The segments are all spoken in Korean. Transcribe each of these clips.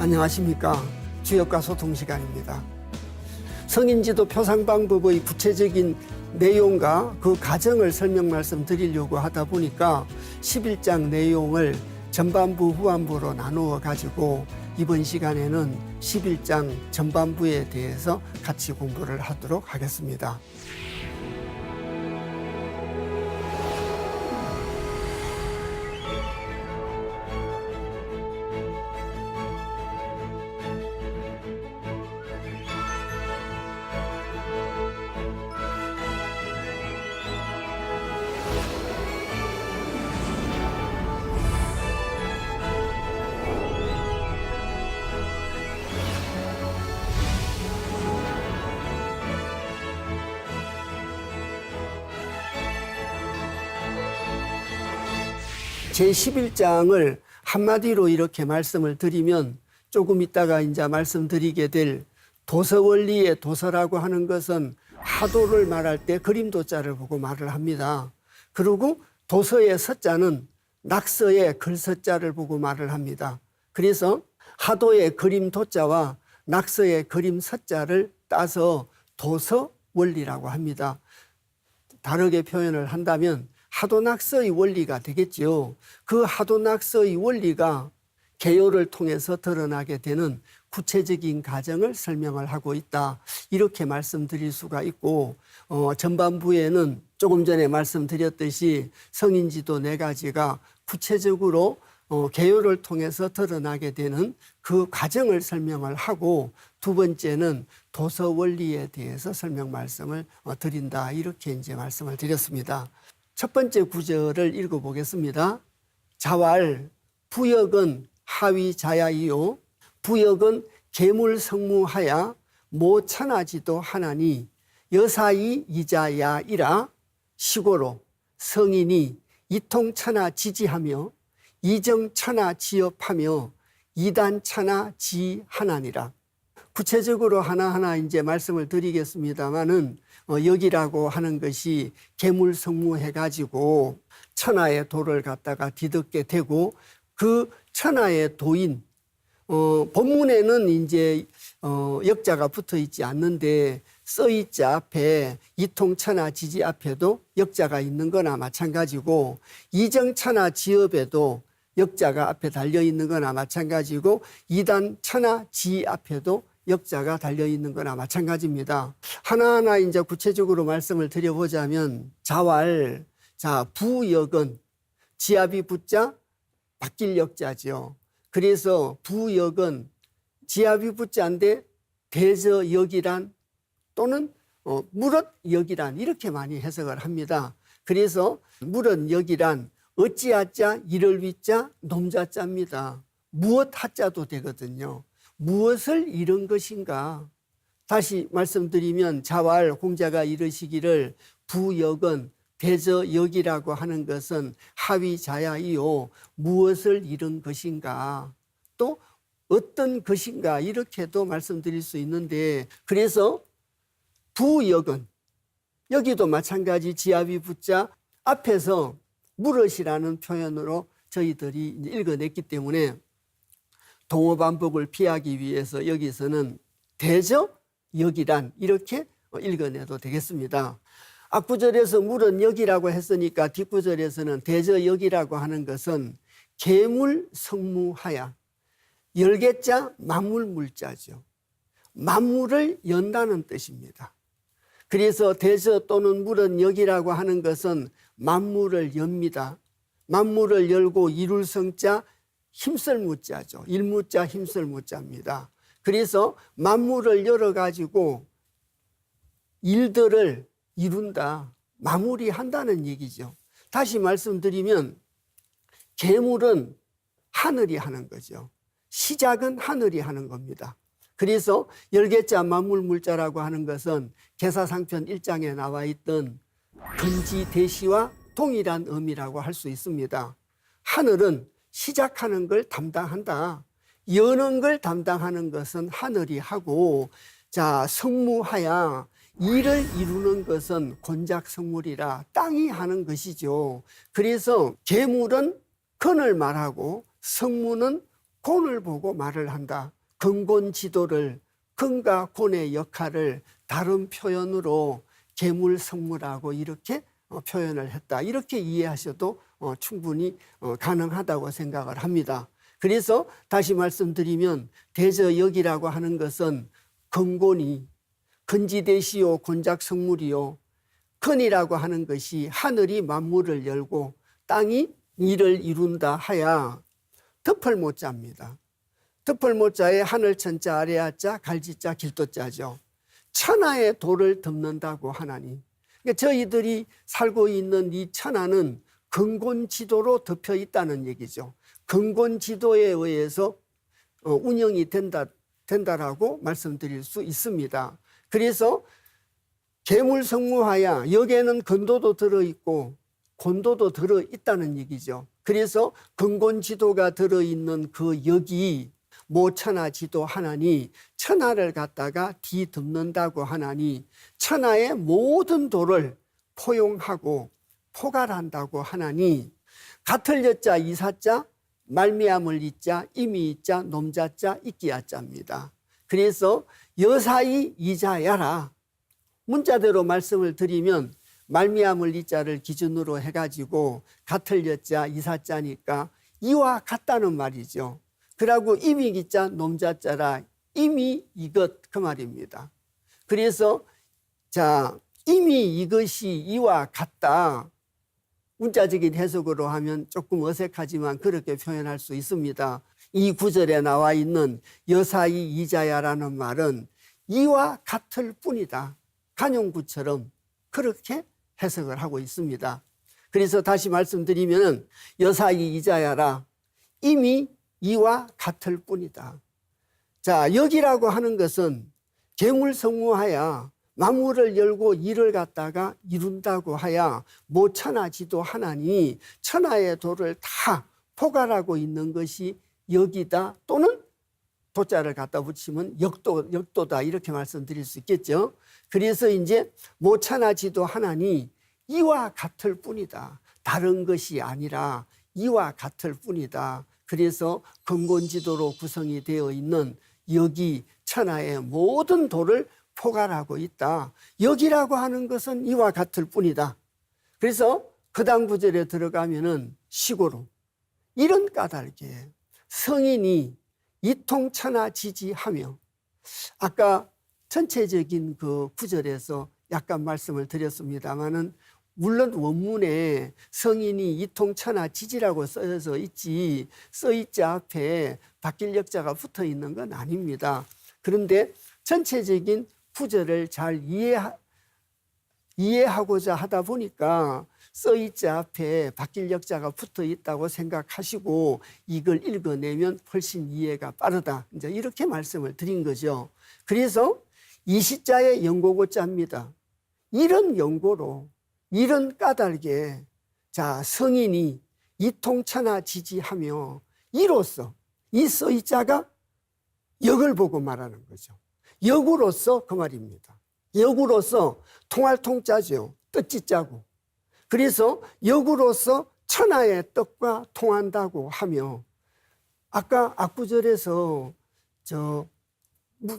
안녕하십니까. 주역과 소통 시간입니다. 성인지도 표상 방법의 구체적인 내용과 그 과정을 설명 말씀드리려고 하다 보니까 11장 내용을 전반부 후반부로 나누어 가지고 이번 시간에는 11장 전반부에 대해서 같이 공부를 하도록 하겠습니다. 제11장을 한마디로 이렇게 말씀을 드리면 조금 있다가 이제 말씀드리게 될 도서원리의 도서라고 하는 것은 하도를 말할 때 그림도자를 보고 말을 합니다. 그리고 도서의 서자는 낙서의 글서자를 보고 말을 합니다. 그래서 하도의 그림도자와 낙서의 그림서자를 따서 도서원리라고 합니다. 다르게 표현을 한다면 하도낙서의 원리가 되겠지요. 그 하도낙서의 원리가 개요를 통해서 드러나게 되는 구체적인 과정을 설명을 하고 있다. 이렇게 말씀드릴 수가 있고 전반부에는 조금 전에 말씀드렸듯이 성인지도 4가지가 구체적으로 개요를 통해서 드러나게 되는 그 과정을 설명을 하고 두 번째는 도서 원리에 대해서 설명 말씀을 드린다. 이렇게 이제 말씀을 드렸습니다. 첫 번째 구절을 읽어보겠습니다. 자왈 부역은 하위 자야이요 부역은 계물성무하야 모천하지도 하나니 여사이 이자야이라 시고로 성인이 이통천하 지지하며 이정천하 지업하며 이단천하 지하나니라. 구체적으로 하나하나 이제 말씀을 드리겠습니다만은 여기라고 하는 것이 계물성무해가지고 천하의 도를 갖다가 뒤덮게 되고 그 천하의 도인 본문에는 이제 역자가 붙어 있지 않는데 써있자 앞에 이통천하 지지 앞에도 역자가 있는 거나 마찬가지고 이정천하 지업에도 역자가 앞에 달려 있는 거나 마찬가지고 이단천하 지 앞에도 역자가 달려있는 거나 마찬가지입니다. 하나하나 이제 구체적으로 말씀을 드려보자면 자왈, 자 부역은 지압이 붙자 바뀔 역자죠. 그래서 부역은 지압이 붙자인데 대저역이란 또는 물엇역이란 이렇게 많이 해석을 합니다. 그래서 물엇역이란 어찌하자 이를 위자 놈자자입니다. 무엇 하자도 되거든요. 무엇을 잃은 것인가? 다시 말씀드리면 자왈 공자가 이르시기를 부역은 대저역이라고 하는 것은 하위자야이요 무엇을 잃은 것인가? 또 어떤 것인가? 이렇게도 말씀드릴 수 있는데 그래서 부역은 여기도 마찬가지 지압이 붙자 앞에서 물엇이라는 표현으로 저희들이 읽어냈기 때문에 동어 반복을 피하기 위해서 여기서는 대저역이란 이렇게 읽어내도 되겠습니다. 앞구절에서 물은 역이라고 했으니까 뒷구절에서는 대저역이라고 하는 것은 계물성무하야 열개자 만물물자죠. 만물을 연다는 뜻입니다. 그래서 대저 또는 물은 역이라고 하는 것은 만물을 엽니다. 만물을 열고 이룰 성자 힘쓸 무자죠. 일무자 힘쓸 무자입니다. 그래서 만물을 열어가지고 일들을 이룬다. 마무리한다는 얘기죠. 다시 말씀드리면 계물은 하늘이 하는 거죠. 시작은 하늘이 하는 겁니다. 그래서 열개자 만물물자라고 하는 것은 계사상편 1장에 나와 있던 근지대시와 동일한 의미라고 할 수 있습니다. 하늘은 시작하는 걸 담당한다. 여는 걸 담당하는 것은 하늘이 하고 자 성무하야 일을 이루는 것은 곤작성물이라 땅이 하는 것이죠. 그래서 계물은 근을 말하고 성무는 곤을 보고 말을 한다. 근곤지도를 근과 곤의 역할을 다른 표현으로 계물성무라고 이렇게 표현을 했다. 이렇게 이해하셔도 충분히 가능하다고 생각을 합니다. 그래서 다시 말씀드리면 대저역이라고 하는 것은 근곤이 근지대시요 곤작성물이요. 근이라고 하는 것이 하늘이 만물을 열고 땅이 일을 이룬다 하야 덮을모자입니다. 덮을모자에 하늘천자 아래아자 갈지자 길도자죠. 천하의 도를 덮는다고 하나니, 그러니까 저희들이 살고 있는 이 천하는 근곤지도로 덮여 있다는 얘기죠. 근곤지도에 의해서 운영이 된다라고 말씀드릴 수 있습니다. 그래서 계물성무하야 여기에는 근도도 들어있고 곤도도 들어있다는 얘기죠. 그래서 근곤지도가 들어있는 그 역이 모천하지도 하나니 천하를 갖다가 뒤덮는다고 하나니 천하의 모든 도를 포용하고 포괄한다고 하나니 같을 여자 이사자 말미암을 이자 이미 이자 놈자자 있기야자입니다. 그래서 여사이 이자야라 문자대로 말씀을 드리면 말미암을 이자를 기준으로 해가지고 같을 여자 이사자니까 이와 같다는 말이죠. 그러고 이미 기자 놈자자라 이미 이것 그 말입니다. 그래서 자 이미 이것이 이와 같다. 문자적인 해석으로 하면 조금 어색하지만 그렇게 표현할 수 있습니다. 이 구절에 나와 있는 여사이 이자야라는 말은 이와 같을 뿐이다. 간용구처럼 그렇게 해석을 하고 있습니다. 그래서 다시 말씀드리면 여사이 이자야라 이미 이와 같을 뿐이다. 자, 여기라고 하는 것은 계물성무하야 만물을 열고 일을 갖다가 이룬다고 하야 모천하지도 하나니 천하의 도를 다 포괄하고 있는 것이 여기다 또는 도자를 갖다 붙이면 역도다 이렇게 말씀드릴 수 있겠죠. 그래서 이제 모천하지도 하나니 이와 같을 뿐이다. 다른 것이 아니라 이와 같을 뿐이다. 그래서 근곤지도로 구성이 되어 있는 여기 천하의 모든 도를 포괄하고 있다. 여기라고 하는 것은 이와 같을 뿐이다. 그래서 그 다음 구절에 들어가면은 시고로 이런 까닭에 성인이 이통천하지지하며 아까 전체적인 그 구절에서 약간 말씀을 드렸습니다마는 물론 원문에 성인이 이통천하지지라고 써져 있지 써있지 앞에 바뀔 역자가 붙어 있는 건 아닙니다. 그런데 전체적인 구절을 잘 이해하고자 하다 보니까 써있지 앞에 바뀔 역자가 붙어 있다고 생각하시고 이걸 읽어내면 훨씬 이해가 빠르다. 이제 이렇게 말씀을 드린 거죠. 그래서 이 시자의 연고고자입니다. 이런 연고로 이런 까닭에 자 성인이 이통천하지지하며 이로써 이 써있자가 역을 보고 말하는 거죠. 역으로서 그 말입니다. 역으로서 통할 통자죠. 뜻지자고. 그래서 역으로서 천하의 뜻과 통한다고 하며 아까 앞구절에서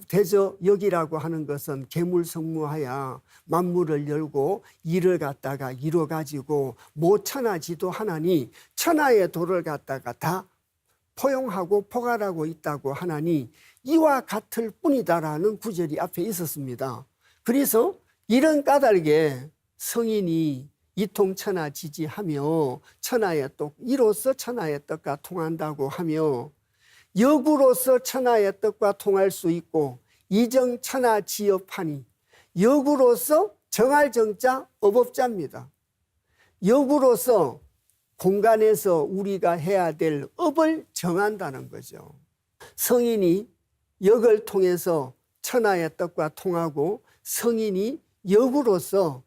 대저역이라고 하는 것은 계물성무하야 만물을 열고 일을 갖다가 이뤄가지고 모천하지도 하나니 천하의 도를 갖다가 다 포용하고 포괄하고 있다고 하나니 이와 같을 뿐이다라는 구절이 앞에 있었습니다. 그래서 이런 까닭에 성인이 이통천하지지하며 천하의 뜻 이로써 천하의 뜻과 통한다고 하며 역으로서 천하의 뜻과 통할 수 있고 이정천하지업하니 역으로서 정할 정자 업업자입니다. 역으로서 공간에서 우리가 해야 될 업을 정한다는 거죠. 성인이 역을 통해서 천하의 뜻과 통하고 성인이 역으로서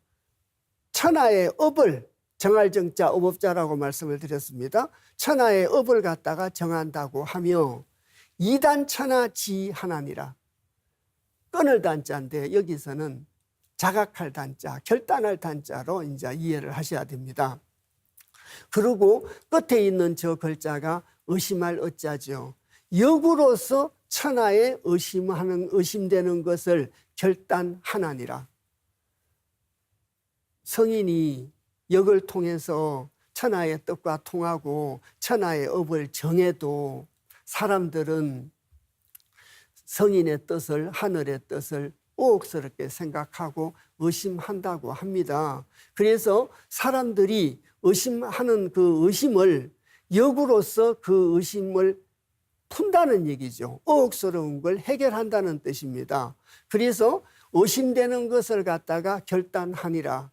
천하의 업을 정할 정자 업업자라고 말씀을 드렸습니다. 천하의 업을 갖다가 정한다고 하며 이단천하지하나니라. 끊을 단자인데 여기서는 자각할 단자, 결단할 단자로 이제 이해를 하셔야 됩니다. 그리고 끝에 있는 저 글자가 의심할 어자죠. 역으로서 천하에 의심되는 것을 결단하나니라. 성인이 역을 통해서 천하의 뜻과 통하고 천하의 업을 정해도 사람들은 성인의 뜻을, 하늘의 뜻을 오혹스럽게 생각하고 의심한다고 합니다. 그래서 사람들이 의심하는 그 의심을 역으로서 그 의심을 푼다는 얘기죠. 의혹스러운 걸 해결한다는 뜻입니다. 그래서 의심되는 것을 갖다가 결단하니라.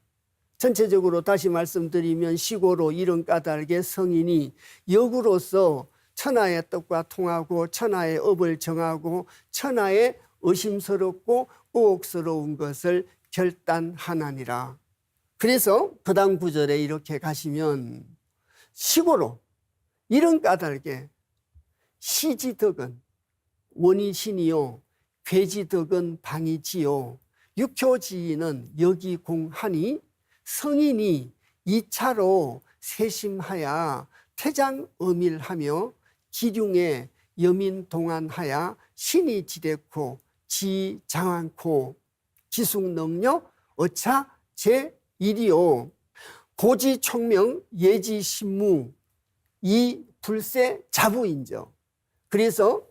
전체적으로 다시 말씀드리면 시고로 이런 까닭에 성인이 역으로서 천하의 뜻과 통하고 천하의 업을 정하고 천하의 의심스럽고 의혹스러운 것을 결단하나니라. 그래서 그 다음 구절에 이렇게 가시면 시고로 이런 까닭에 시지덕은 원이신이요 괴지덕은 방이지요 육효지인은 여기공하니 성인이 2차로 세심하여 태장엄일하며 기륭에 여민동안하여 신이 지대코 지장한코 기숙능력 어차 제1이요 고지총명 예지신무 이 불세 자부인저. 그래서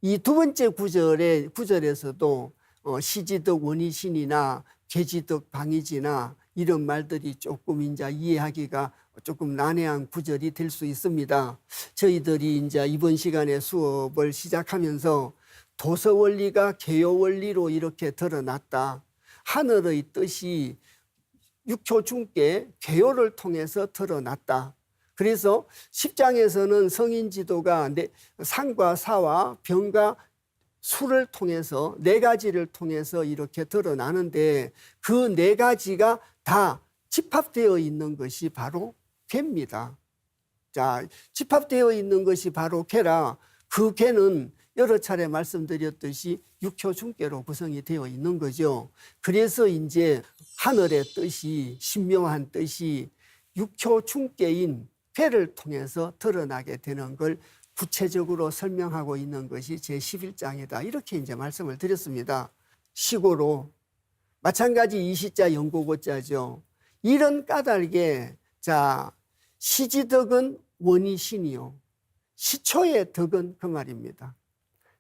이 두 번째 구절에서도 시지덕 원이신이나 괴지덕 방이지나 이런 말들이 조금 이제 이해하기가 조금 난해한 구절이 될 수 있습니다. 저희들이 이제 이번 시간에 수업을 시작하면서 도서 원리가 개요 원리로 이렇게 드러났다. 하늘의 뜻이 육효중께 개요를 통해서 드러났다. 그래서 10장에서는 성인 지도가 상과 사와 병과 수를 통해서 4가지를 통해서 이렇게 드러나는데 그 4가지가 다 집합되어 있는 것이 바로 개입니다. 자, 집합되어 있는 것이 바로 개라. 그 개는 여러 차례 말씀드렸듯이 육효중개로 구성이 되어 있는 거죠. 그래서 이제 하늘의 뜻이 신묘한 뜻이 육효중개인 개를 통해서 드러나게 되는 걸 구체적으로 설명하고 있는 것이 제11장이다. 이렇게 이제 말씀을 드렸습니다. 시고로 마찬가지 이시자 영고고자죠. 이런 까닭에 자 시지덕은 원이신이요 시초의 덕은 그 말입니다.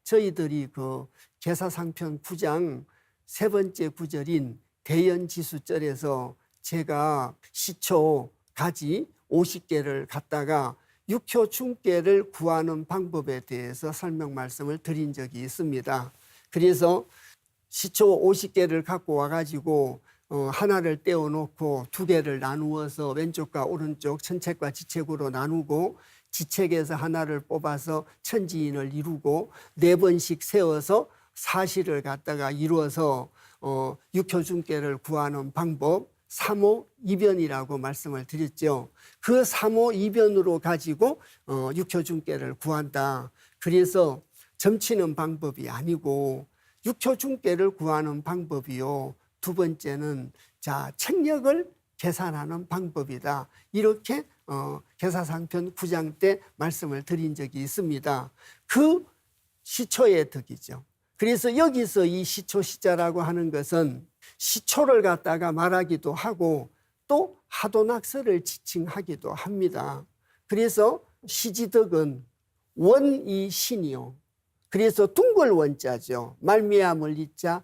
저희들이 그 계사상편 9장 3번째 구절인 대연지수절에서 제가 시초 가지 50개를 갖다가 육효중개를 구하는 방법에 대해서 설명 말씀을 드린 적이 있습니다. 그래서 시초 50개를 갖고 와가지고 하나를 떼어놓고 2개를 나누어서 왼쪽과 오른쪽 천책과 지책으로 나누고 지책에서 하나를 뽑아서 천지인을 이루고 4번씩 세워서 사실을 갖다가 이루어서 육효중개를 구하는 방법 3호2변이라고 말씀을 드렸죠. 그 3호2변으로 가지고 육효중개를 구한다. 그래서 점치는 방법이 아니고 육효중개를 구하는 방법이요. 두 번째는 자 책력을 계산하는 방법이다. 이렇게 계사상편 9장 때 말씀을 드린 적이 있습니다. 그 시초의 덕이죠. 그래서 여기서 이 시초시자라고 하는 것은 시초를 갖다가 말하기도 하고 또 하도낙서를 지칭하기도 합니다. 그래서 시지덕은 원이신이요. 그래서 둥글 원자죠. 말미암을 이자,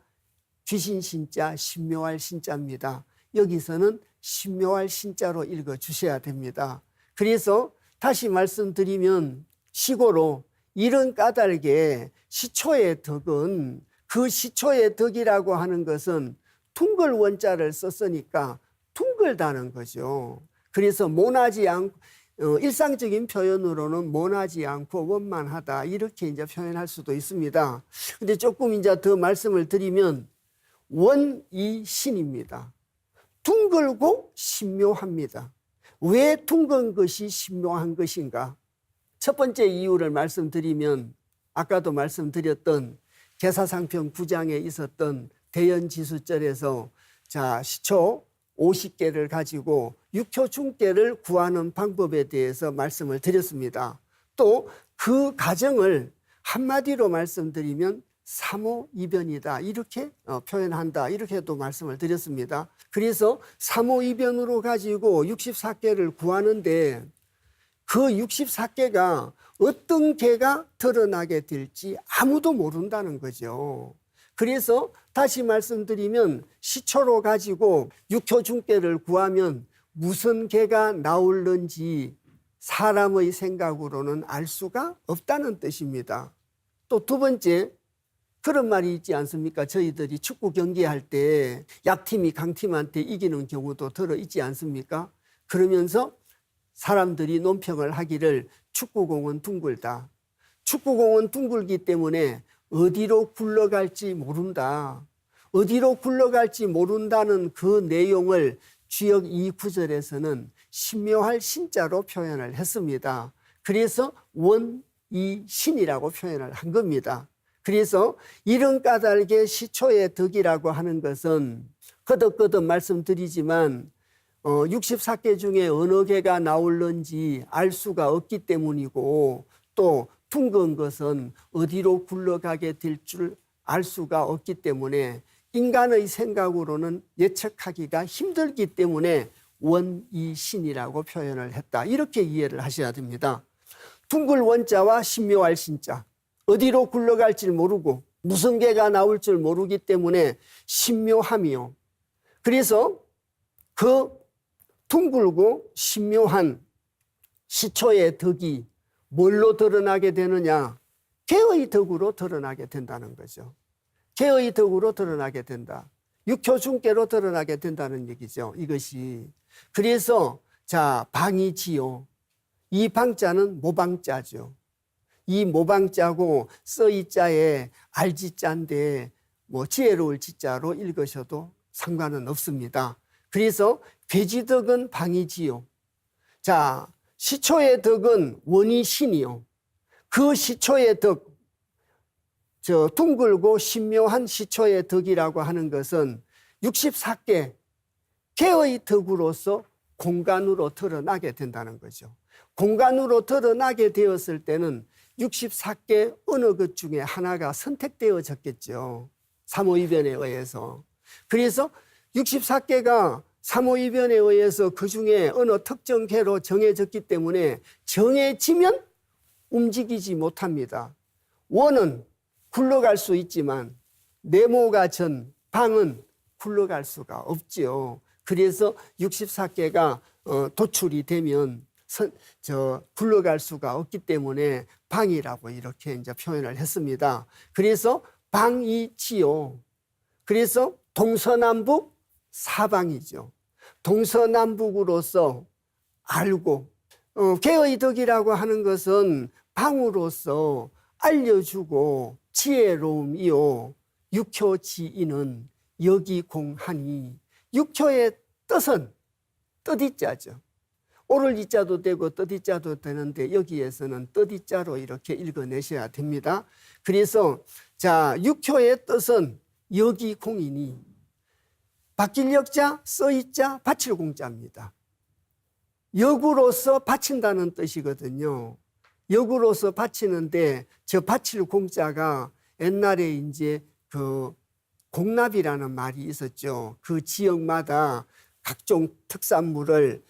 귀신신자, 신묘할 신자입니다. 여기서는 신묘할 신자로 읽어주셔야 됩니다. 그래서 다시 말씀드리면 시고로 이런 까닭에 시초의 덕은 그 시초의 덕이라고 하는 것은 둥글 원자를 썼으니까 둥글다는 거죠. 그래서 모나지 않고 일상적인 표현으로는 모나지 않고 원만하다 이렇게 이제 표현할 수도 있습니다. 근데 조금 이제 더 말씀을 드리면 원이신입니다. 둥글고 신묘합니다. 왜 둥근 것이 신묘한 것인가? 첫 번째 이유를 말씀드리면 아까도 말씀드렸던 계사상편 9장에 있었던 대연지수절에서 자 시초 50개를 가지고 육효중개를 구하는 방법에 대해서 말씀을 드렸습니다. 또 그 과정을 한마디로 말씀드리면 삼오이변이다 이렇게 표현한다 이렇게도 말씀을 드렸습니다. 그래서 삼오이변으로 가지고 64개를 구하는데 그 64개가 어떤 개가 드러나게 될지 아무도 모른다는 거죠. 그래서 다시 말씀드리면 시초로 가지고 육효중개를 구하면 무슨 개가 나올는지 사람의 생각으로는 알 수가 없다는 뜻입니다. 또 두 번째, 그런 말이 있지 않습니까? 저희들이 축구 경기할 때 약팀이 강팀한테 이기는 경우도 들어 있지 않습니까? 그러면서 사람들이 논평을 하기를 축구공은 둥글다. 축구공은 둥글기 때문에 어디로 굴러갈지 모른다. 어디로 굴러갈지 모른다는 그 내용을 주역 2구절에서는 신묘할 신자로 표현을 했습니다. 그래서 원이신이라고 표현을 한 겁니다. 그래서 이런 까닭의 시초의 덕이라고 하는 것은 거듭거듭 말씀드리지만 64개 중에 어느 개가 나올는지 알 수가 없기 때문이고 또 둥근 것은 어디로 굴러가게 될 줄 알 수가 없기 때문에 인간의 생각으로는 예측하기가 힘들기 때문에 원이신이라고 표현을 했다. 이렇게 이해를 하셔야 됩니다. 둥글 원자와 신묘할 신자. 어디로 굴러갈지 모르고 무슨 개가 나올 줄 모르기 때문에 신묘함이요. 그래서 그 둥글고 신묘한 시초의 덕이 뭘로 드러나게 되느냐? 개의 덕으로 드러나게 된다는 거죠. 개의 덕으로 드러나게 된다. 육효중개로 드러나게 된다는 얘기죠. 이것이. 그래서 자, 방이지요. 이 방자는 모방자죠. 이 모방자고 써이자에 알지자인데 뭐 지혜로울 지자로 읽으셔도 상관은 없습니다. 그래서 괴지덕은 방이지요. 자, 시초의 덕은 원이신이요. 그 시초의 덕, 둥글고 신묘한 시초의 덕이라고 하는 것은 64개 개의 덕으로서 공간으로 드러나게 된다는 거죠. 공간으로 드러나게 되었을 때는 64개 어느 것 중에 하나가 선택되어졌겠죠. 삼오이변에 의해서. 그래서 64개가 삼오이변에 의해서 그 중에 어느 특정 개로 정해졌기 때문에 정해지면 움직이지 못합니다. 원은 굴러갈 수 있지만 네모가 전 방은 굴러갈 수가 없죠. 그래서 64개가 도출이 되면 굴러갈 수가 없기 때문에 방이라고 이렇게 이제 표현을 했습니다. 그래서 방이지요. 그래서 동서남북 사방이죠. 동서남북으로서 알고 개의 덕이라고 하는 것은 방으로서 알려주고 지혜로움이요. 육효지인은 여기공하니 육효의 뜻은 뜻이자죠. 오를 이자도 되고 뜻이자도 되는데 여기에서는 뜻이자로 이렇게 읽어내셔야 됩니다. 그래서 자, 육효의 뜻은 여기공이니 바뀔 역자, 써이자, 바칠 공자입니다. 역으로서 바친다는 뜻이거든요. 역으로서 바치는데 저 바칠 공자가 옛날에 이제 그 공납이라는 말이 있었죠. 그 지역마다 각종 특산물을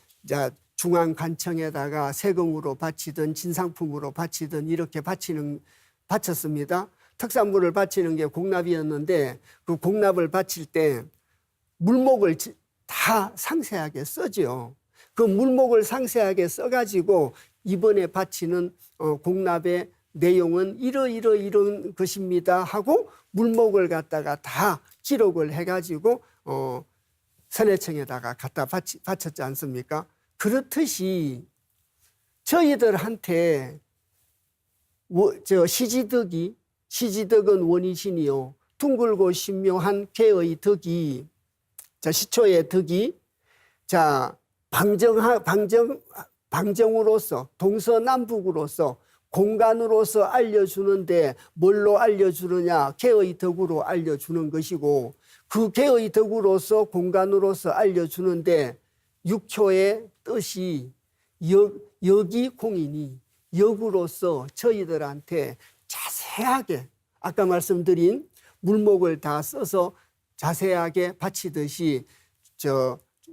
중앙관청에다가 세금으로 바치든 진상품으로 바치든 이렇게 바쳤습니다. 특산물을 바치는 게 공납이었는데 그 공납을 바칠 때 물목을 다 상세하게 써죠. 그 물목을 상세하게 써가지고 이번에 바치는 공납의 내용은 이런 것입니다 하고 물목을 갖다가 다 기록을 해가지고 선해청에다가 갖다 바쳤지 않습니까? 그렇듯이 저희들한테 시지덕은 원이신이요 둥글고 신묘한 개의 덕이 시초의 덕이 방정으로서 동서남북으로서 공간으로서 알려주는데 뭘로 알려주느냐? 개의 덕으로 알려주는 것이고 그 개의 덕으로서 공간으로서 알려주는데 육효의 뜻이 여기 공이니 역으로서 저희들한테 자세히 자세하게 아까 말씀드린 물목을 다 써서 자세하게 바치듯이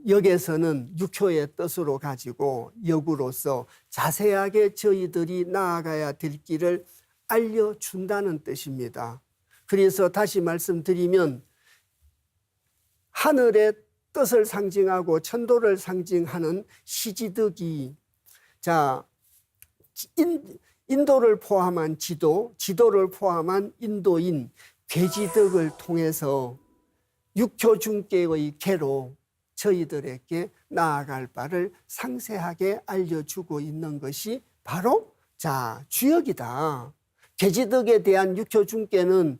역에서는 육효의 뜻으로 가지고 역으로서 자세하게 저희들이 나아가야 될 길을 알려준다는 뜻입니다. 그래서 다시 말씀드리면 하늘의 뜻을 상징하고 천도를 상징하는 시지덕이 인도를 포함한 지도를 포함한 인도인 괴지덕을 통해서 육효중계의 계로 저희들에게 나아갈 바를 상세하게 알려주고 있는 것이 바로 주역이다. 괴지덕에 대한 육효중계는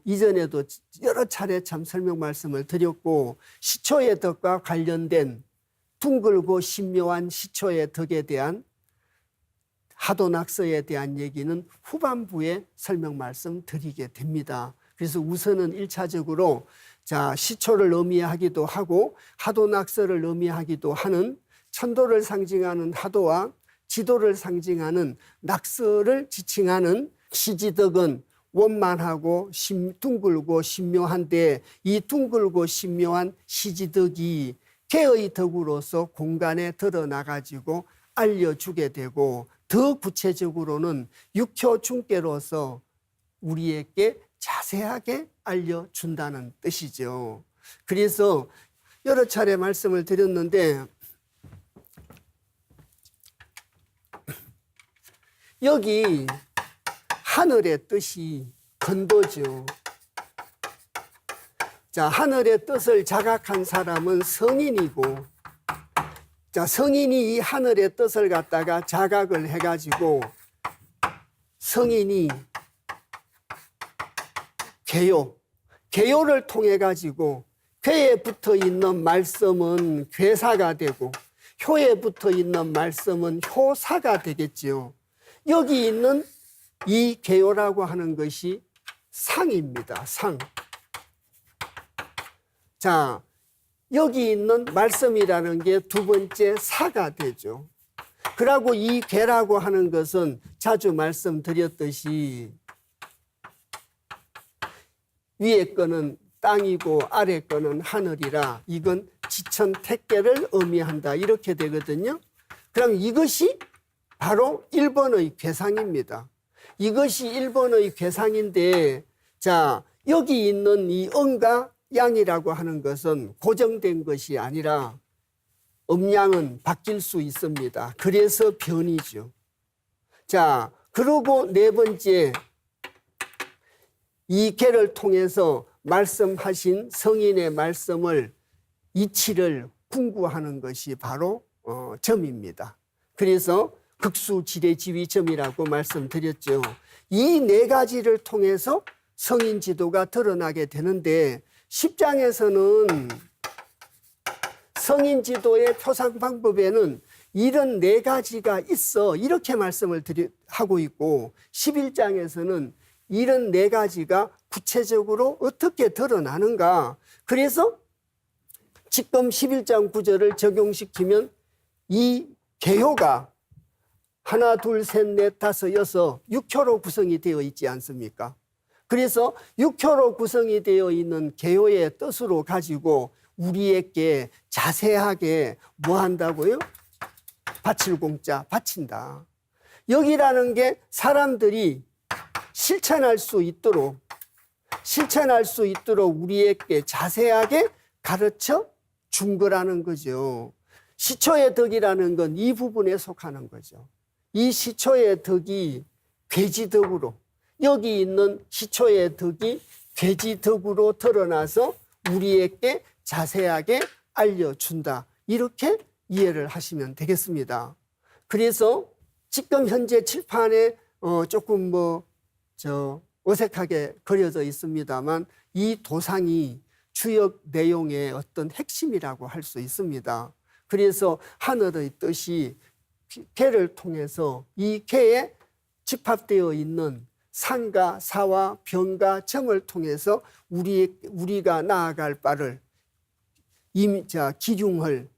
이전에도 여러 차례 참 설명 말씀을 드렸고 시초의 덕과 관련된 둥글고 신묘한 시초의 덕에 대한 하도낙서에 대한 얘기는 후반부에 설명 말씀 드리게 됩니다. 그래서 우선은 1차적으로 시초를 의미하기도 하고 하도낙서를 의미하기도 하는 천도를 상징하는 하도와 지도를 상징하는 낙서를 지칭하는 시지덕은 원만하고 둥글고 신묘한데 이 둥글고 신묘한 시지덕이 개의 덕으로서 공간에 드러나가지고 알려주게 되고 더 구체적으로는 육효중계로서 우리에게 자세하게 알려준다는 뜻이죠. 그래서 여러 차례 말씀을 드렸는데 여기 하늘의 뜻이 건도죠. 하늘의 뜻을 자각한 사람은 성인이고 성인이 이 하늘의 뜻을 갖다가 자각을 해가지고 성인이 개요를 통해 가지고 괴에 붙어 있는 말씀은 괴사가 되고 효에 붙어 있는 말씀은 효사가 되겠지요. 여기 있는 이 개요라고 하는 것이 상입니다. 상. 여기 있는 말씀이라는 게 두 번째 사가 되죠. 그리고 이 개라고 하는 것은 자주 말씀드렸듯이 위에 거는 땅이고 아래 거는 하늘이라 이건 지천택계를 의미한다 이렇게 되거든요. 그럼 이것이 바로 1번의 괴상입니다. 이것이 1번의 괴상인데 여기 있는 이 음과 양이라고 하는 것은 고정된 것이 아니라 음양은 바뀔 수 있습니다. 그래서 변이죠. 그리고 네 번째 이 개를 통해서 말씀하신 성인의 말씀을 이치를 궁구하는 것이 바로 점입니다. 그래서 극수지례지위점이라고 말씀드렸죠. 이 네 가지를 통해서 성인 지도가 드러나게 되는데 10장에서는 성인 지도의 표상 방법에는 이런 네 가지가 있어 이렇게 말씀을 하고 있고 11장에서는 이런 네 가지가 구체적으로 어떻게 드러나는가. 그래서 지금 11장 9절을 적용시키면 이 개효가 하나, 둘, 셋, 넷, 다섯, 여섯, 6효로 구성이 되어 있지 않습니까? 그래서 6효로 구성이 되어 있는 개효의 뜻으로 가지고 우리에게 자세하게 뭐 한다고요? 바칠 공자, 바친다. 여기라는 게 사람들이 실천할 수 있도록 우리에게 자세하게 가르쳐 준 거라는 거죠. 시초의 덕이라는 건 이 부분에 속하는 거죠. 이 시초의 덕이 괴지덕으로 여기 있는 시초의 덕이 괴지덕으로 드러나서 우리에게 자세하게 알려준다. 이렇게 이해를 하시면 되겠습니다. 그래서 지금 현재 칠판에 조금 어색하게 그려져 있습니다만 이 도상이 주역 내용의 어떤 핵심이라고 할 수 있습니다. 그래서 하늘의 뜻이 개를 통해서 이 개에 집합되어 있는 상과 사와 병과 점을 통해서 우리가 나아갈 바를 기륭을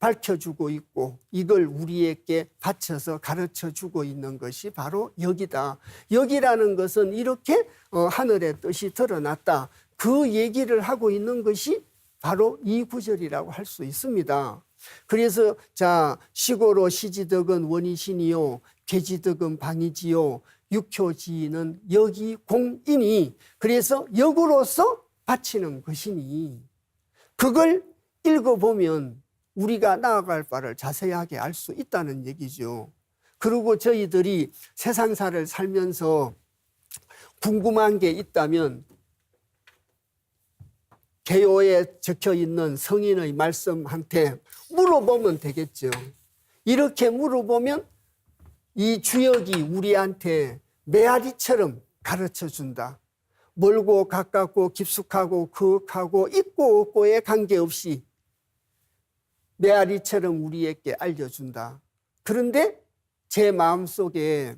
밝혀주고 있고 이걸 우리에게 바쳐서 가르쳐주고 있는 것이 바로 여기다. 여기라는 것은 이렇게 하늘의 뜻이 드러났다. 그 얘기를 하고 있는 것이 바로 이 구절이라고 할 수 있습니다. 그래서 자, 시고로 시지덕은 원이신이요 계지덕은 방이지요 육효지는 여기 공이니, 그래서 역으로서 바치는 것이니, 그걸 읽어보면 우리가 나아갈 바를 자세하게 알 수 있다는 얘기죠. 그리고 저희들이 세상사를 살면서 궁금한 게 있다면 개요에 적혀 있는 성인의 말씀한테 물어보면 되겠죠. 이렇게 물어보면 이 주역이 우리한테 메아리처럼 가르쳐 준다. 멀고 가깝고 깊숙하고 거하고 있고 없고에 관계없이 메아리처럼 우리에게 알려준다. 그런데 제 마음속에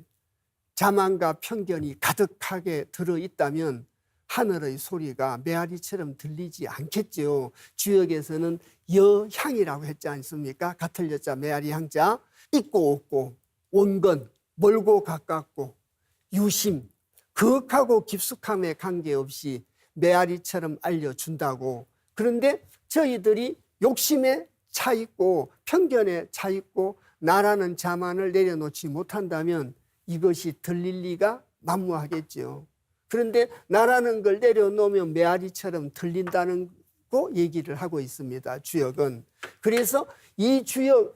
자만과 편견이 가득하게 들어있다면 하늘의 소리가 메아리처럼 들리지 않겠죠. 주역에서는 여향이라고 했지 않습니까? 같을 여자 메아리 향자, 있고 없고 온건 멀고 가깝고 유심, 거하고 깊숙함에 관계없이 메아리처럼 알려준다고. 그런데 저희들이 욕심에 차 있고 편견에 차 있고 나라는 자만을 내려놓지 못한다면 이것이 들릴 리가 만무하겠죠. 그런데 나라는 걸 내려놓으면 메아리처럼 들린다는 거 얘기를 하고 있습니다. 주역은. 그래서 이 주역,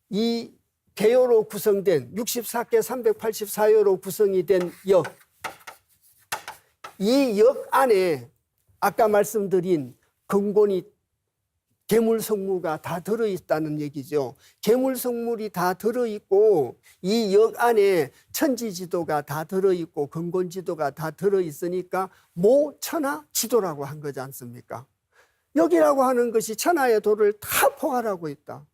이 개요로 구성된 64개 384요로 구성이 된 역, 이 역 안에 아까 말씀드린 근본이 계물성무가 다 들어있다는 얘기죠. 계물성물이 다 들어있고 이 역 안에 천지지도가 다 들어있고 근본지도가 다 들어있으니까 모천하지도라고 한 거지 않습니까? 역이라고 하는 것이 천하의 도를 다 포괄하고 있다.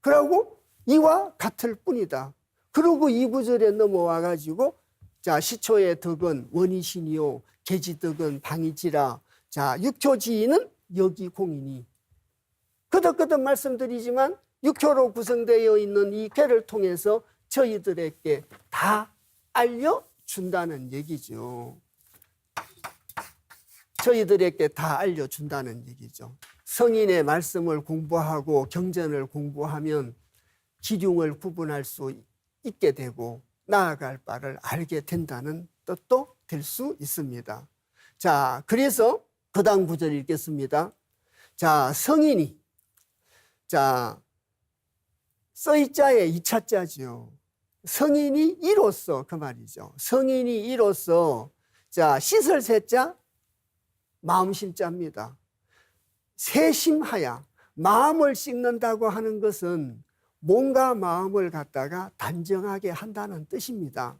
그러고 이와 같을 뿐이다. 그리고 이 구절에 넘어와 가지고 자, 시초의 덕은 원이신이요 계지덕은 방이지라. 자, 육효지인은 여기 공이니. 거듭거듭 말씀드리지만 육효로 구성되어 있는 이 괴를 통해서 저희들에게 다 알려준다는 얘기죠. 저희들에게 다 알려준다는 얘기죠. 성인의 말씀을 공부하고 경전을 공부하면 기륭을 구분할 수 있게 되고 나아갈 바를 알게 된다는 뜻도 될 수 있습니다. 자, 그래서 그 다음 구절 읽겠습니다. 자, 성인이, 자, 써이자의 2차자죠. 성인이 이로써 그 말이죠. 성인이 이로써, 자, 씻을 세자 마음심자입니다. 세심하야, 마음을 씻는다고 하는 것은 몸과 마음을 갖다가 단정하게 한다는 뜻입니다.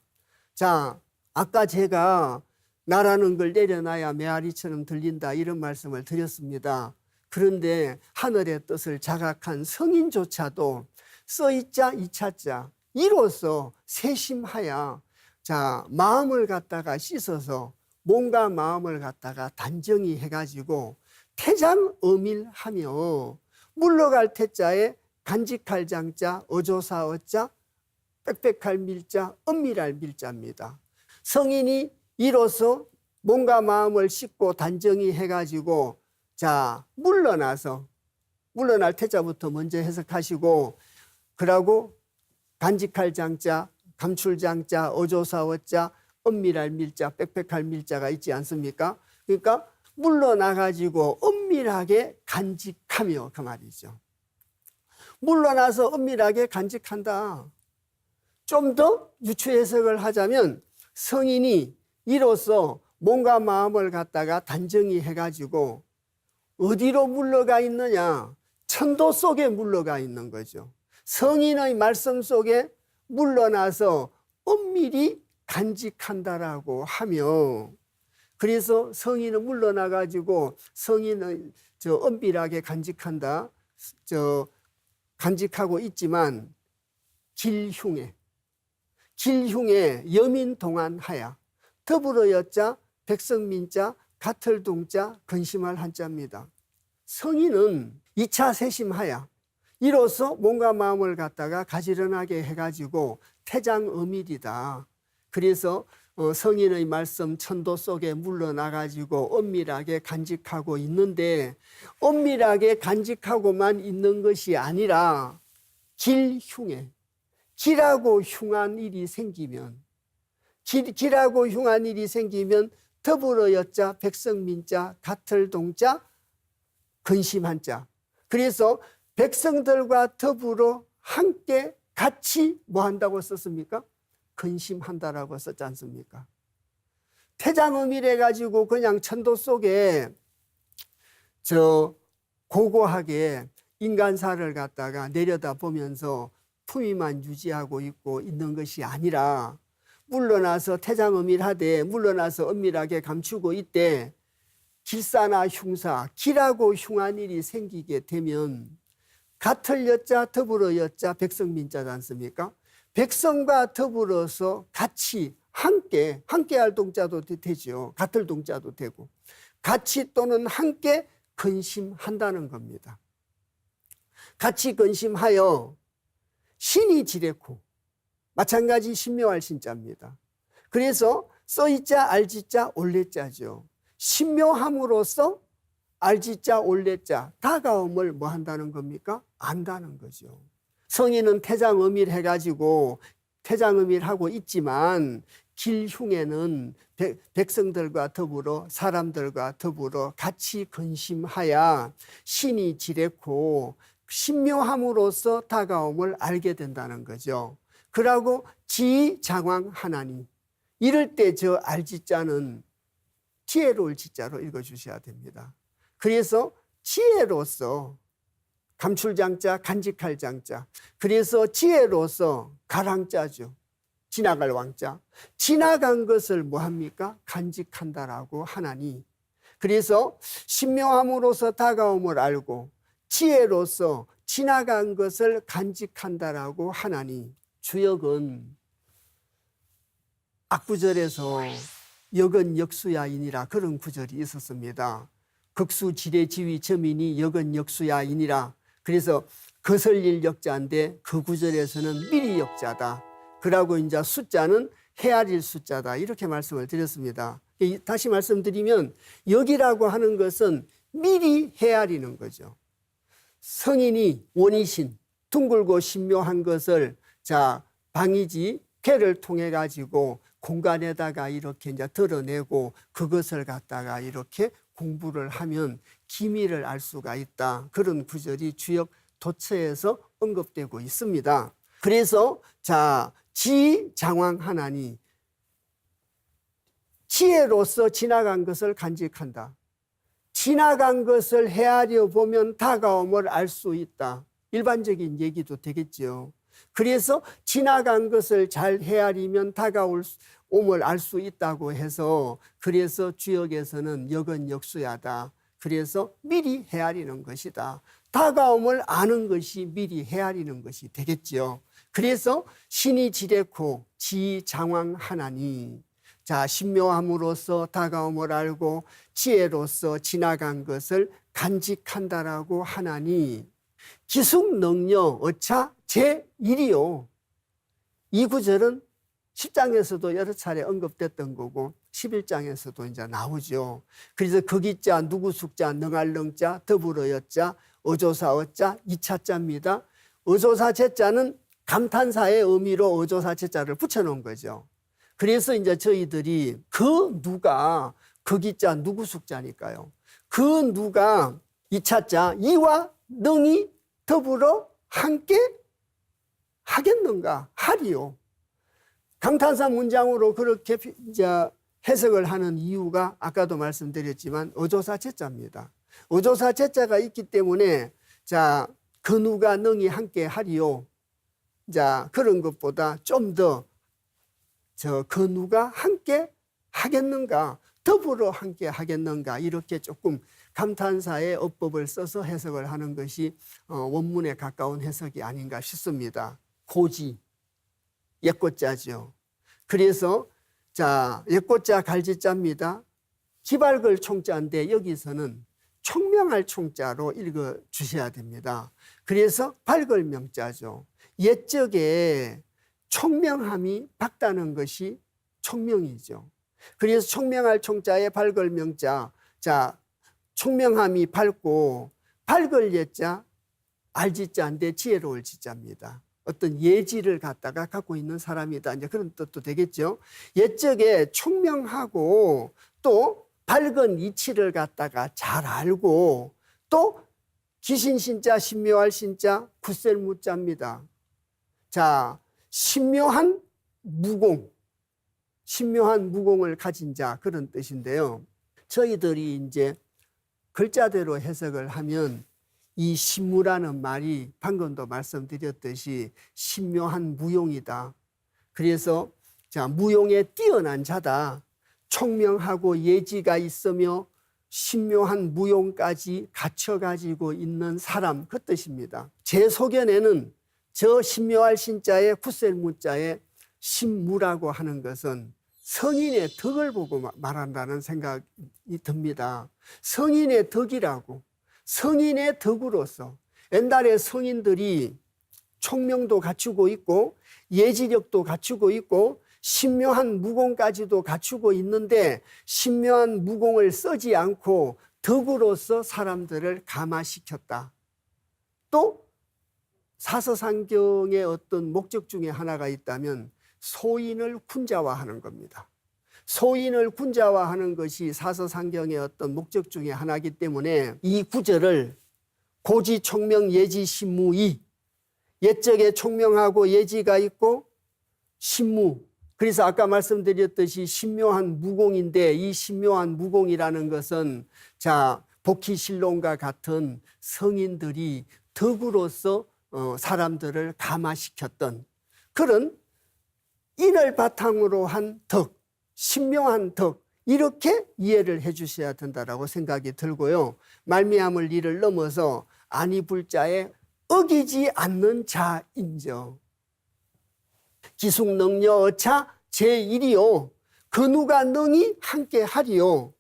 자, 아까 제가 나라는 걸 내려놔야 메아리처럼 들린다 이런 말씀을 드렸습니다. 그런데 하늘의 뜻을 자각한 성인조차도 써이자 이차자 이로써 세심하야, 자, 마음을 갖다가 씻어서 몸과 마음을 갖다가 단정히 해가지고 태장어밀하며 물러갈 태자에 간직할 장자, 어조사 어자, 빽빽할 밀자, 엄밀할 밀자입니다. 성인이 이로써 몸과 마음을 씻고 단정히 해가지고 자, 물러날 태자부터 먼저 해석하시고, 그러고 간직할 장자, 감출 장자, 어조사 어자, 엄밀할 밀자, 빽빽할 밀자가 있지 않습니까? 그러니까 물러나가지고 엄밀하게 간직하며 그 말이죠. 물러나서 엄밀하게 간직한다. 좀 더 유추 해석을 하자면 성인이 이로써 몸과 마음을 갖다가 단정히 해가지고 어디로 물러가 있느냐? 천도 속에 물러가 있는 거죠. 성인의 말씀 속에 물러나서 엄밀히 간직한다라고 하며, 그래서 성인은 물러나가지고 성인은 엄밀하게 간직한다. 간직하고 있지만 길흉에 여민동안하야 더불어 여자 백성민자 가틀동자 근심할 한자입니다. 성인은 2차 세심하야 이로써 몸과 마음을 갖다가 가지런하게 해가지고 태장엄밀이다. 그래서 성인의 말씀 천도 속에 물러나가지고 엄밀하게 간직하고 있는데, 엄밀하게 간직하고만 있는 것이 아니라 길흉에, 길하고 흉한 일이 생기면, 길하고 흉한 일이 생기면 더불어 여자 백성민자 같을동자 근심한자. 그래서 백성들과 더불어 함께 같이 뭐 한다고 썼습니까? 근심한다라고 썼지 않습니까? 태장음일해 가지고 그냥 천도 속에 고고하게 인간사를 갖다가 내려다 보면서 품위만 유지하고 있는 것이 아니라, 물러나서 태장음일하되 물러나서 엄밀하게 감추고 있되, 길사나 흉사, 길하고 흉한 일이 생기게 되면 같을 여자 더불어 여자 백성민자지 않습니까? 백성과 더불어서 같이 함께할 동자도 되죠. 같을 동자도 되고, 같이 또는 함께 근심한다는 겁니다. 같이 근심하여 신이 지레고, 마찬가지 신묘할 신자입니다. 그래서 써이자 알지자 올레자죠. 신묘함으로써 알지자 올레자, 다가옴을 뭐 한다는 겁니까? 안다는 거죠. 성인은 태장음일 해가지고 태장음일하고 있지만 길흉에는 백성들과 더불어 사람들과 더불어 같이 근심하여 신이 지레고 신묘함으로써 다가옴을 알게 된다는 거죠. 그러고 지장왕하나니, 이럴 때 저 알지자는 지혜로울 지자로 읽어주셔야 됩니다. 그래서 지혜로서 감출장자, 간직할 장자. 그래서 지혜로서 가랑자죠. 지나갈 왕자. 지나간 것을 뭐합니까? 간직한다라고 하나니. 그래서 신묘함으로서 다가옴을 알고 지혜로서 지나간 것을 간직한다라고 하나니. 주역은 악구절에서 역은 역수야이니라 그런 구절이 있었습니다. 극수 지례 지위 점이니 역은 역수야이니라. 그래서 거슬릴 역자인데 그 구절에서는 미리 역자다. 그러고 이제 숫자는 헤아릴 숫자다. 이렇게 말씀을 드렸습니다. 다시 말씀드리면 역이라고 하는 것은 미리 헤아리는 거죠. 성인이 원이신 둥글고 신묘한 것을 방이지 쾌를 통해 가지고 공간에다가 이렇게 이제 드러내고 그것을 갖다가 이렇게 공부를 하면 기미를 알 수가 있다. 그런 구절이 주역 도처에서 언급되고 있습니다. 그래서 지장왕하나니, 지혜로서 지나간 것을 간직한다. 지나간 것을 헤아려 보면 다가옴을 알 수 있다. 일반적인 얘기도 되겠죠. 그래서 지나간 것을 잘 헤아리면 다가옴을 알 수 있다고 해서, 그래서 주역에서는 역은 역수야다. 그래서 미리 헤아리는 것이다. 다가옴을 아는 것이 미리 헤아리는 것이 되겠죠. 그래서 신이 지레고 지장왕하나니, 신묘함으로써 다가옴을 알고 지혜로서 지나간 것을 간직한다라고 하나니, 기숙능력 어차 제1이요. 이 구절은 10장에서도 여러 차례 언급됐던 거고 11장에서도 이제 나오죠. 그래서 거기자, 누구숙자, 능할능자, 더불어였자, 어조사 어자, 2차자입니다. 어조사 제자는 감탄사의 의미로 어조사 제자를 붙여놓은 거죠. 그래서 이제 저희들이 그 누가, 거기자 누구숙자니까요. 그 누가 2차자, 이와 능이 더불어 함께 하겠는가? 하리요. 감탄사 문장으로 그렇게 이제 해석을 하는 이유가 아까도 말씀드렸지만 어조사 제자입니다. 어조사 제자가 있기 때문에 그 누가 능이 함께 하리요. 그런 것보다 좀 더 그 누가 함께 하겠는가? 더불어 함께 하겠는가? 이렇게 조금 감탄사의 어법을 써서 해석을 하는 것이 원문에 가까운 해석이 아닌가 싶습니다. 고지, 옛꽃자죠. 그래서 옛꽃자 갈지자입니다. 기발글 총자인데 여기서는 총명할 총자로 읽어 주셔야 됩니다. 그래서 밝을 명자죠. 옛적에 총명함이 밝다는 것이 총명이죠. 그래서 총명할 총자에 밝을 명자. 자, 총명함이 밝고 밝을 예자 알지자인데 지혜로울 지자입니다. 어떤 예지를 갖다가 갖고 있는 사람이다. 이제 그런 뜻도 되겠죠. 옛적에 총명하고 또 밝은 이치를 갖다가 잘 알고 또 기신신자 신묘할 신자 굳셀무자입니다. 자, 신묘한 무공, 신묘한 무공을 가진 자 그런 뜻인데요. 저희들이 이제 글자대로 해석을 하면 이 신무라는 말이 방금도 말씀드렸듯이 신묘한 무용이다. 그래서 자, 무용에 뛰어난 자다. 총명하고 예지가 있으며 신묘한 무용까지 갖춰가지고 있는 사람 그 뜻입니다. 제 소견에는 저 신묘할 신자에 굳셀무자에 신무라고 하는 것은 성인의 덕을 보고 말한다는 생각이 듭니다. 성인의 덕이라고, 성인의 덕으로서 옛날에 성인들이 총명도 갖추고 있고 예지력도 갖추고 있고 신묘한 무공까지도 갖추고 있는데 신묘한 무공을 쓰지 않고 덕으로서 사람들을 감화시켰다. 또 사서상경의 어떤 목적 중에 하나가 있다면 소인을 군자화하는 겁니다. 소인을 군자화하는 것이 사서상경의 어떤 목적 중에 하나이기 때문에 이 구절을 고지 총명 예지 신무이, 옛적에 총명하고 예지가 있고 신무, 그래서 아까 말씀드렸듯이 신묘한 무공인데 이 신묘한 무공이라는 것은 자, 복희신론과 같은 성인들이 덕으로서 사람들을 감화시켰던 그런 인을 바탕으로 한 덕, 신묘한 덕, 이렇게 이해를 해 주셔야 된다라고 생각이 들고요. 말미암을 이를 넘어서 아니 불자에 어기지 않는 자인저. 기숙능녀 어차 제1이요. 그 누가 능히 함께 하리요.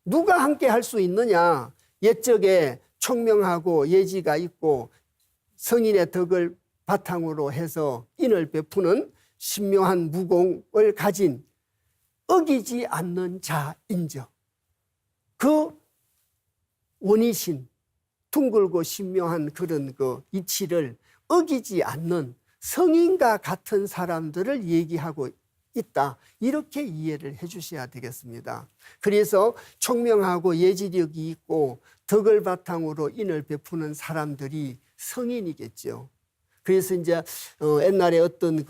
누가 함께 할 수 있느냐. 옛적에 총명하고 예지가 있고 성인의 덕을 바탕으로 해서 인을 베푸는 신묘한 무공을 가진 어기지 않는 자인저. 그 원이신 둥글고 신묘한 그런 그 이치를 어기지 않는 성인과 같은 사람들을 얘기하고 있다. 이렇게 이해를 해 주셔야 되겠습니다. 그래서 총명하고 예지력이 있고 덕을 바탕으로 인을 베푸는 사람들이 성인이겠죠. 그래서 이제 옛날에 어떤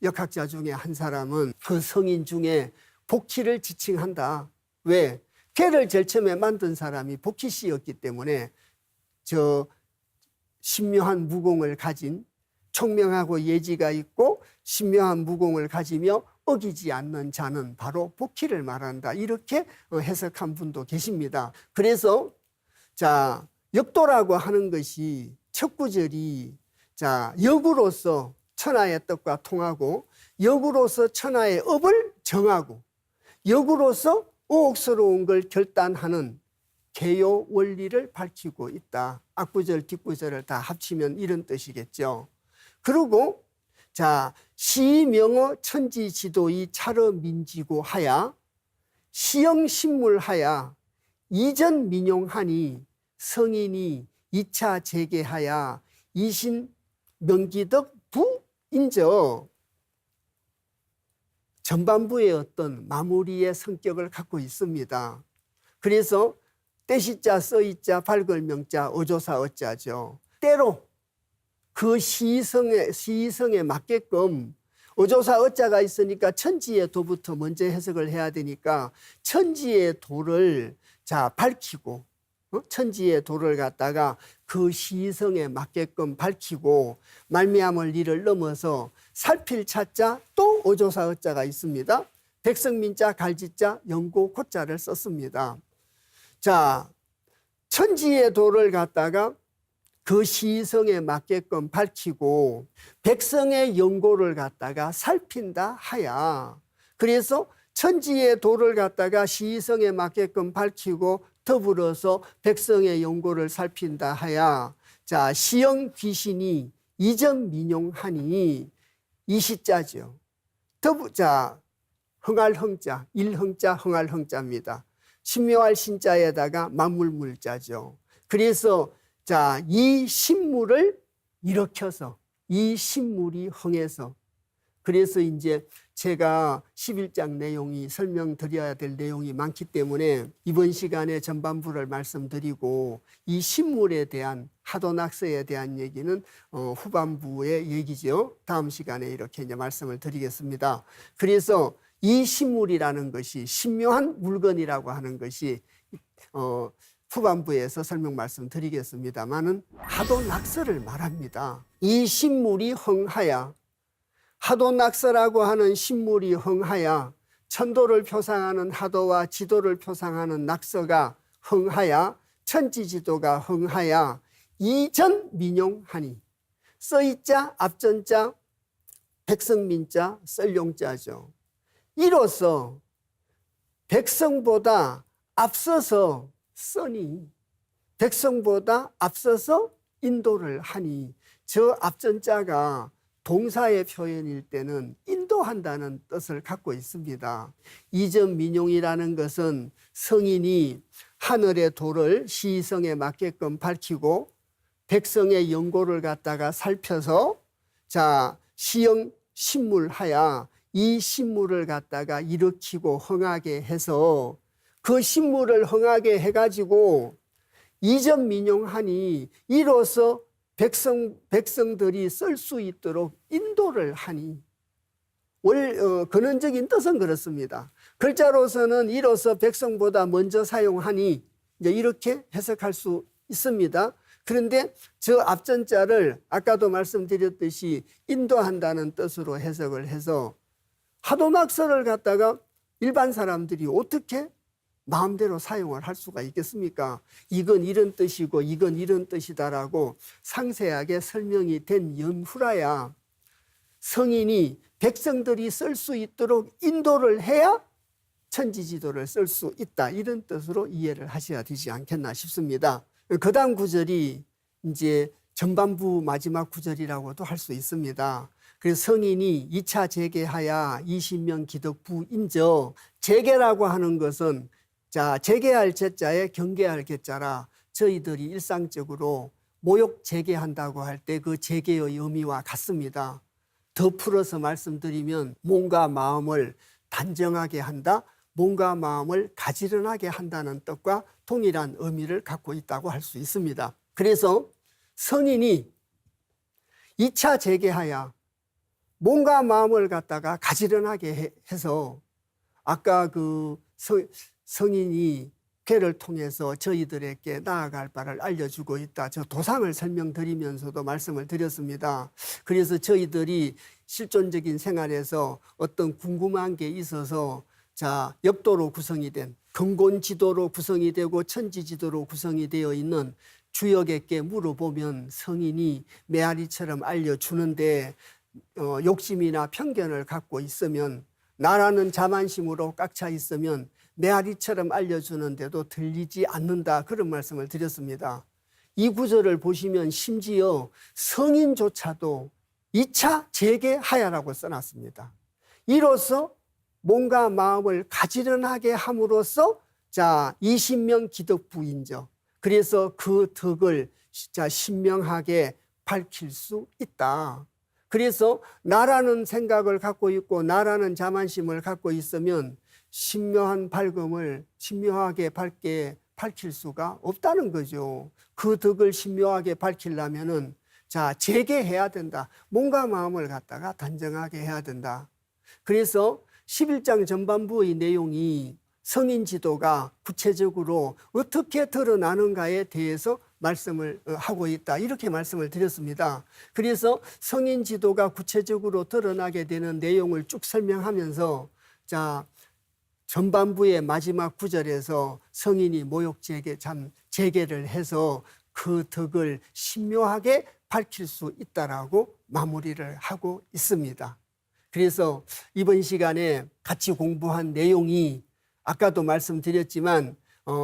역학자 중에 한 사람은 그 성인 중에 복희를 지칭한다. 왜? 걔를 제일 처음에 만든 사람이 복희 씨였기 때문에 저 신묘한 무공을 가진 총명하고 예지가 있고 신묘한 무공을 가지며 어기지 않는 자는 바로 복희를 말한다. 이렇게 해석한 분도 계십니다. 그래서 자, 역도라고 하는 것이 첫 구절이 자, 역으로서 천하의 뜻과 통하고 역으로서 천하의 업을 정하고 역으로서 오옥스러운 걸 결단하는 개요 원리를 밝히고 있다. 앞구절 뒷구절을 다 합치면 이런 뜻이겠죠. 그리고 자, 시명어 천지지도이 차러 민지고 하야 시영신물하야 이전 민용하니 성인이 2차 재개하야 이신 명기덕 부인저. 전반부의 어떤 마무리의 성격을 갖고 있습니다. 그래서 떼시자 써이자 밝을 명자 어조사 어자죠. 때로 그 시성에 맞게끔 어조사 어자가 있으니까 천지의 도부터 먼저 해석을 해야 되니까 천지의 도를 자 밝히고 천지의 도를 갖다가 그 시성에 맞게끔 밝히고 말미암을 이를 넘어서 살필 차자 또 어조사 어자가 있습니다. 백성민자 갈지자 영고 고자를 썼습니다. 자, 천지의 도를 갖다가 그 시성에 맞게끔 밝히고 백성의 영고를 갖다가 살핀다 하야. 그래서 천지의 도를 갖다가 시성에 맞게끔 밝히고 더불어서 백성의 용고를 살핀다 하야 자 시영 귀신이 이전 민용하니 이 시자죠. 자 흥할 흥자 일흥자 흥할 흥자입니다. 신묘할 신자에다가 만물물자죠. 그래서 자 이 신물을 일으켜서 이 신물이 흥해서 그래서 이제 제가 11장 내용이 설명드려야 될 내용이 많기 때문에 이번 시간에 전반부를 말씀드리고 이 신물에 대한 하도낙서에 대한 얘기는 후반부의 얘기죠. 다음 시간에 이렇게 이제 말씀을 드리겠습니다. 그래서 이 신물이라는 것이 신묘한 물건이라고 하는 것이 후반부에서 설명 말씀드리겠습니다만은 하도낙서를 말합니다. 이 신물이 흥하야 하도낙서라고 하는 신물이 흥하야 천도를 표상하는 하도와 지도를 표상하는 낙서가 흥하야 천지지도가 흥하야 이전 민용하니 써이자 앞전자 백성민자 썰용자죠. 이로써 백성보다 앞서서 써니 백성보다 앞서서 인도를 하니 저 앞전자가 동사의 표현일 때는 인도한다는 뜻을 갖고 있습니다. 이전 민용이라는 것은 성인이 하늘의 도를 시성에 맞게끔 밝히고 백성의 영고를 갖다가 살펴서 자 시영 신물하야 이 신물을 갖다가 일으키고 흥하게 해서 그 신물을 흥하게 해가지고 이전 민용하니 이로써 백성들이 쓸 수 있도록 인도를 하니 근원적인 뜻은 그렇습니다. 글자로서는 이로써 백성보다 먼저 사용하니 이제 이렇게 해석할 수 있습니다. 그런데 저 앞전자를 아까도 말씀드렸듯이 인도한다는 뜻으로 해석을 해서 하도낙서를 갖다가 일반 사람들이 어떻게 마음대로 사용을 할 수가 있겠습니까? 이건 이런 뜻이고 이건 이런 뜻이다라고 상세하게 설명이 된 연후라야 성인이 백성들이 쓸 수 있도록 인도를 해야 천지지도를 쓸 수 있다. 이런 뜻으로 이해를 하셔야 되지 않겠나 싶습니다. 그 다음 구절이 이제 전반부 마지막 구절이라고도 할 수 있습니다. 그래서 성인이 2차 재개하야 20명 기덕부 인저 재개라고 하는 것은 자 재개할 제자에 경계할 개자라 저희들이 일상적으로 모욕 재개한다고 할 때 그 재개의 의미와 같습니다. 더 풀어서 말씀드리면 몸과 마음을 단정하게 한다, 몸과 마음을 가지런하게 한다는 뜻과 동일한 의미를 갖고 있다고 할 수 있습니다. 그래서 성인이 2차 재개하야 몸과 마음을 갖다가 가지런하게 해서 아까 그 성인이 괴를 통해서 저희들에게 나아갈 바를 알려주고 있다. 저 도상을 설명드리면서도 말씀을 드렸습니다. 그래서 저희들이 실존적인 생활에서 어떤 궁금한 게 있어서 자 역도로 구성이 된 근본지도로 구성이 되고 천지지도로 구성이 되어 있는 주역에게 물어보면 성인이 메아리처럼 알려주는데 욕심이나 편견을 갖고 있으면 나라는 자만심으로 꽉 차 있으면 메아리처럼 알려주는데도 들리지 않는다. 그런 말씀을 드렸습니다. 이 구절을 보시면 심지어 성인조차도 2차 재개하야라고 써놨습니다. 이로써 몸과 마음을 가지런하게 함으로써 자 20명 기덕부인저 그래서 그 덕을 자 신명하게 밝힐 수 있다. 그래서 나라는 생각을 갖고 있고 나라는 자만심을 갖고 있으면 신묘한 밝음을 신묘하게 밝게 밝힐 수가 없다는 거죠. 그 덕을 신묘하게 밝히려면은 자 재개해야 된다. 몸과 마음을 갖다가 단정하게 해야 된다. 그래서 11장 전반부의 내용이 성인 지도가 구체적으로 어떻게 드러나는가에 대해서 말씀을 하고 있다. 이렇게 말씀을 드렸습니다. 그래서 성인 지도가 구체적으로 드러나게 되는 내용을 쭉 설명하면서 자 전반부의 마지막 구절에서 성인이 모욕 재개를 해서 그 덕을 신묘하게 밝힐 수 있다라고 마무리를 하고 있습니다. 그래서 이번 시간에 같이 공부한 내용이 아까도 말씀드렸지만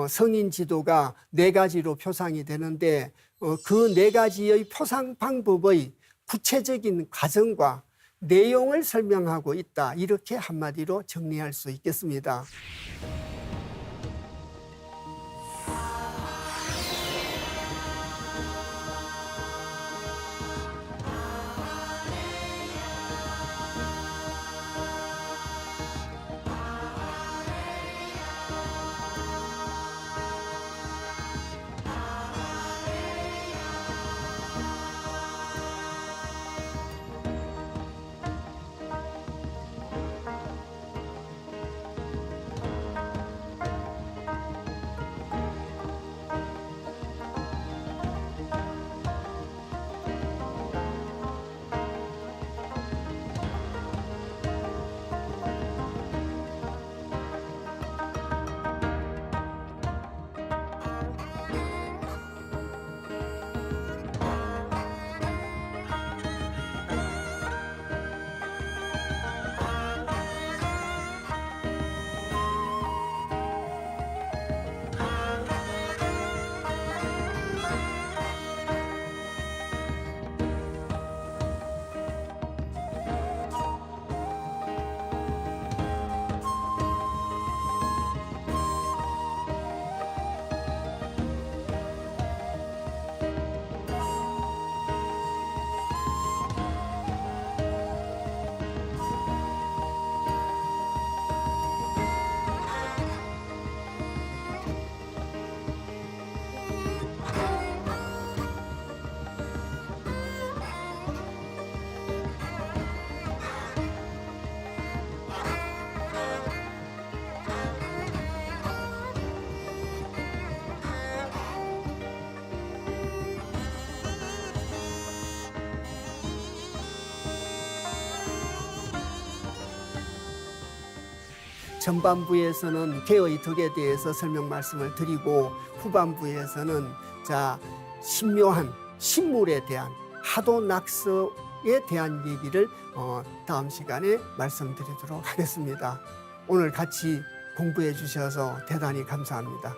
성인 지도가 4가지로 표상이 되는데 그 4가지의 표상 방법의 구체적인 과정과 내용을 설명하고 있다. 이렇게 한마디로 정리할 수 있겠습니다. 전반부에서는 개의 덕에 대해서 설명 말씀을 드리고 후반부에서는 신묘한 신물에 대한 하도낙서에 대한 얘기를 다음 시간에 말씀드리도록 하겠습니다. 오늘 같이 공부해 주셔서 대단히 감사합니다.